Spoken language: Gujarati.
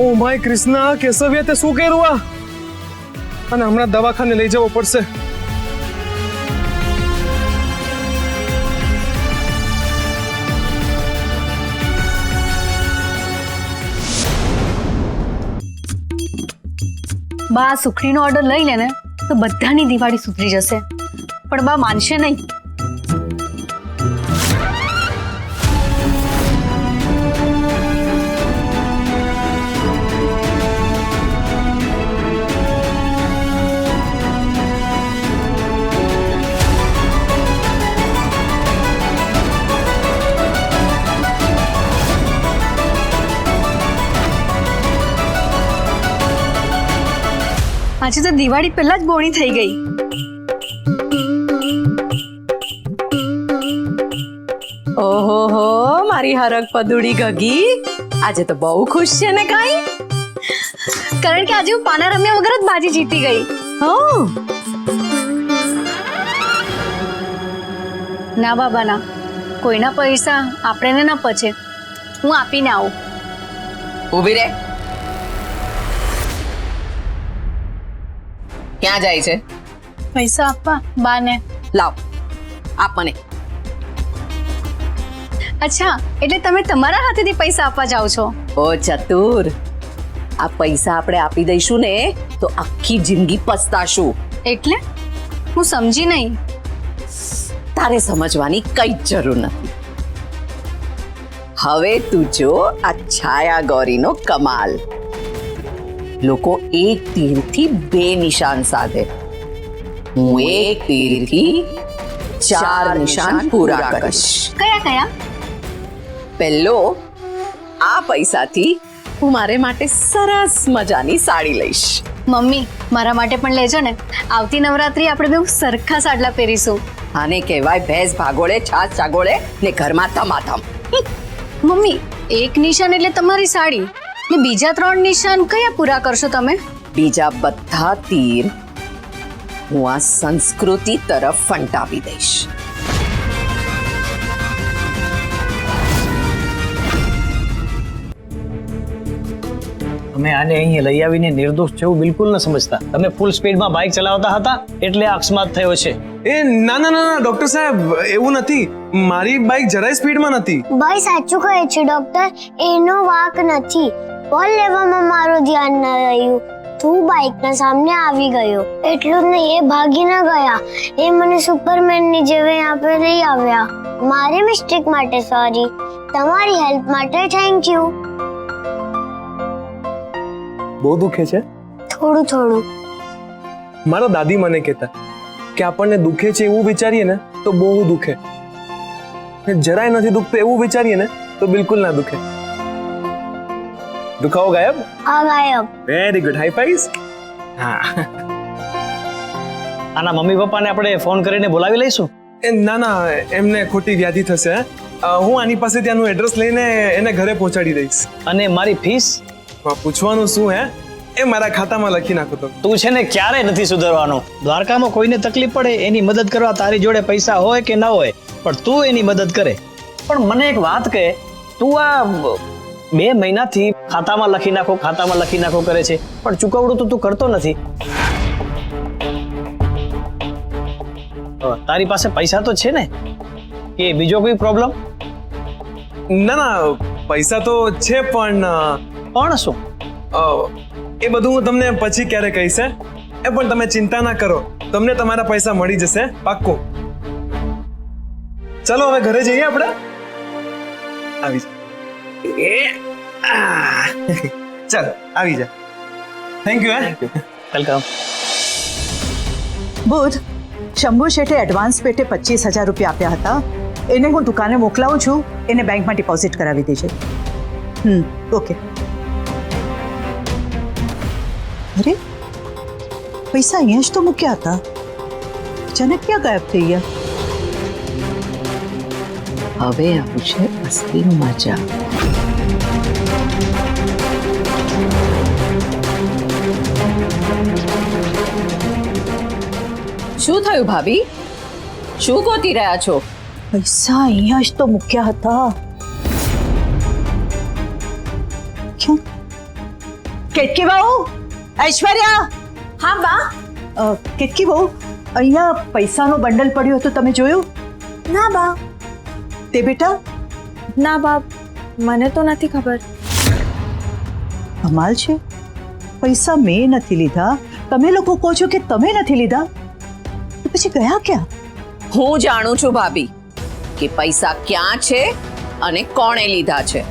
ઓ માય કૃષ્ણ, કેશવ્યા તે શું કર્યું આ? અને હમણાં દવાખાને લઈ જવો પડશે. બા સુખડીનો ઓર્ડર લઈ લે ને તો બધાની દિવાળી સુધરી જશે, પણ બા માનશે નહીં. આજે તો દિવાળી પહેલા જ બોણી થઈ ગઈ. ઓહો હો, મારી હરક પદુડી ગગી આજે તો બહુ ખુશ છે ને કાઈ? કારણ કે આજે હું પાના રમ્યા વગર જ બાજી જીતી ગઈ. ના બાબા ના, કોઈના પૈસા આપણે ના પચે. હું આપીને આવું. ઊભી રે. ક્યાં જાય છે? પૈસા આપવા બાને. લાવ, આપ મને. અચ્છા, એટલે તમે તમારા હાથેથી પૈસા આપવા જાઓ છો? ઓ ચતુર, આ પૈસા આપણે આપી દઈશું ને તો આખી જિંદગી પસ્તાશું. એટલે હું સમજી નહીં. તારે સમજવાની કઈ જ જરૂર નથી. હવે તું જો આ છાયા ગૌરીનો કમાલ. લોકો એક તીરથી બે નિશાન સાધે. હું એક તીરથી 4 નિશાન પૂરા કરીશ. કયા કયા? પહેલો, આ પૈસાથી હું મારે માટે સરસ મજાની સાડી લઈશ. મમ્મી, મારા માટે પણ લેજો ને. આવતી નવરાત્રી આપણે બે સરખા સાડલા પહેરીશું. આને કહેવાય ભેંસ ભાગોળે છાસ ચાગોળે ને ઘરમાં ધમાધમ. મમ્મી, એક નિશાન એટલે તમારી સાડી ને બીજા 3 નિશાન કયા પૂરા કરશો તમે? બીજા બધા તીર હું આ સંસ્કૃતિ તરફ ફંટાવી દઈશ. અમે આને અહીં લઈ આવીને નિર્દોષ છે એવું બિલકુલ ન સમજતા. તમે ફૂલ સ્પીડમાં બાઇક ચલાવતા હતા એટલે અકસ્માત થયો છે. એ ના ના ના ડોક્ટર સાહેબ, એવું નથી. મારી બાઇક જરાય સ્પીડમાં નથી. ભાઈ સાચું કહે છે ડોક્ટર, એનો વાંક નથી. બોલ લેવામાં મારું ધ્યાન ન રહ્યું. તું બાઇકના સામે આવી ગયો. એટલું જ નહીં, એ ભાગી ન ગયા. એ મને સુપરમેનની જેવે यहाँ पे લઈ આવ્યા. મારી મિસ્ટેક માટે સોરી. તમારી હેલ્પ માટે થેન્ક યુ. બહુ દુખે છે? થોડું થોડું. મારા દાદી મને કહેતા કે આપણને દુખે છે એવું વિચારીએ ને તો બહુ દુખે, ને જરાય નથી દુખતું એવું વિચારીએ ને તો બિલકુલ ના દુખે. દુખાવો ગાયબ? આ ગાયબ. Very good, high fives. હા. આના મમ્મી પપ્પાને આપણે ફોન કરીને બોલાવી લઈશું. એ ના ના, એમને ખોટી વ્યાધિ થશે. હું આની પાસે ત્યાંનું એડ્રેસ લઈને એને ઘરે પહોંચાડી દઈશ. અને મારી ફીસ? પૂછવાનું શું હે, એ મારા ખાતામાં લખી નાખો તો. તું છે ને ક્યારે નથી સુધરવાનો. દ્વારકામાં કોઈને તકલીફ પડે એની મદદ કરવા તારી જોડે પૈસા હોય કે ના હોય, પણ તું એની મદદ કરે. પણ મને એક વાત કહે, તું આ 2 મહિનાથી ખાતામાં લખી નાખો કરે છે, પણ ચૂકવણું તો તું કરતો નથી. તારી પાસે પૈસા તો છે ને, કે બીજો કોઈ પ્રોબ્લેમ? ના ના, પૈસા તો છે, પણ શું? એ બધું હું તમને પછી ક્યારે કહીશ. એ પણ તમે ચિંતા ના કરો, તમને તમારા પૈસા મળી જશે પાક્કું. ચલો હવે ઘરે જઈએ આપણે. આવી ચાલ, આવી જા. Thank you. વેલકમ. બુધ, શંભુ શેઠે એડવાન્સ પેટે 25,000 રૂપિયા આપ્યા હતા. એને હું દુકાને મોકલાવું છું, એને બેંકમાં ડિપોઝિટ કરાવી દેજે. ઓકે. અરે, પૈસા અહીંયા જ તો મૂક્યા હતા. અચાનક ક્યાં ગાયબ થઈ ગયા? હવે આવું છે અસલી મજા. શું થયું ભાભી? શું ગોતી રહ્યા છો? પૈસા અહીંયા જ તો મૂક્યા હતા. ક્યાં કેટકી બહુ, ઐશ્વર્યા. હા બા. કેટકી બહુ, અહીંયા પૈસાનો બંડલ પડ્યો હતો, તમે જોયું? ના બા. તે બેટા ના બા, મને તો નથી ખબર. કમાલ છે, પૈસા મેં નથી લીધા, તમે લોકો કહો છો કે તમે નથી લીધા, તો પછી ગયા ક્યાં? હું જાણું છું ભાભી કે પૈસા ક્યાં છે અને કોણે લીધા છે.